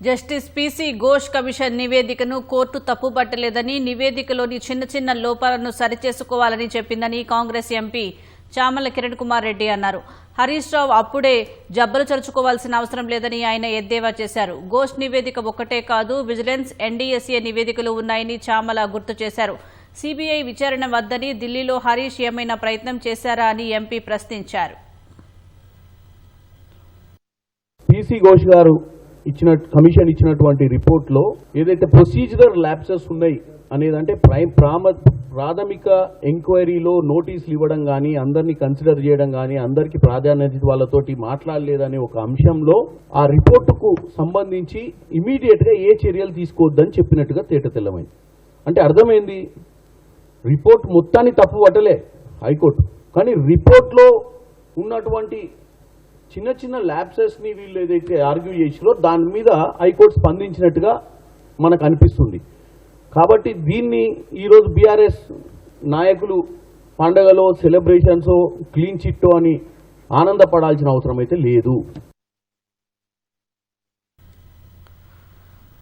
Justice PC Ghosh commission నివేదికను court తప్పుపట్టలేదని, నివేదికలోని చిన్న లోపాలను సరిచేసుకోవాలని చెప్పిందని కాంగ్రెస్ ఎంపీ చామల కిరణ్ కుమార్ రెడ్డి అన్నారు. హరీష్ రావు అప్పుడే జబ్బలు చరుచుకోవాల్సిన అవసరం లేదని ఆయన ఎద్దేవా చేశారు. ఘోష్ నివేదిక ఒక్కటే కాదు, విజిలెన్స్, ఎన్డీఎస్ఏ నివేదికలు ఉన్నాయని చామల గుర్తు చేశారు. సీబీఐ విచారణ వద్దని ఢిల్లీలో హరీష్ ఏమైనా ప్రయత్నం చేశారా అని ఎంపీ ప్రశ్నించారు. పీసీ ఘోష్ గారు కమిషన్ ఇచ్చినటువంటి రిపోర్ట్లో ఏదైతే ప్రొసీజరల్ ల్యాప్సెస్ ఉన్నాయి అనేదంటే ప్రాథమిక ఎంక్వైరీలో నోటీసులు ఇవ్వడం కానీ, అందరినీ కన్సిడర్ చేయడం కానీ, అందరికీ ప్రాధాన్యత వాళ్ళతోటి మాట్లాడలేదనే ఒక అంశంలో ఆ రిపోర్టుకు సంబంధించి ఇమీడియట్గా ఏ చర్యలు తీసుకోవద్దని చెప్పినట్టుగా తేటతెల్లమైంది. అంటే అర్థమైంది, రిపోర్ట్ మొత్తాన్ని తప్పు పట్టలే హైకోర్టు, కానీ రిపోర్ట్లో ఉన్నటువంటి చిన్న ల్యాప్సెస్ని వీళ్ళు ఏదైతే ఆర్గ్యూ చేసిరో దాని మీద హైకోర్టు స్పందించినట్టుగా మనకు అనిపిస్తుంది. కాబట్టి దీన్ని ఈరోజు బీఆర్ఎస్ నాయకులు పండగలో సెలబ్రేషన్స్ క్లీన్ చిట్టో అని ఆనందపడాల్సిన అవసరం అయితే లేదు.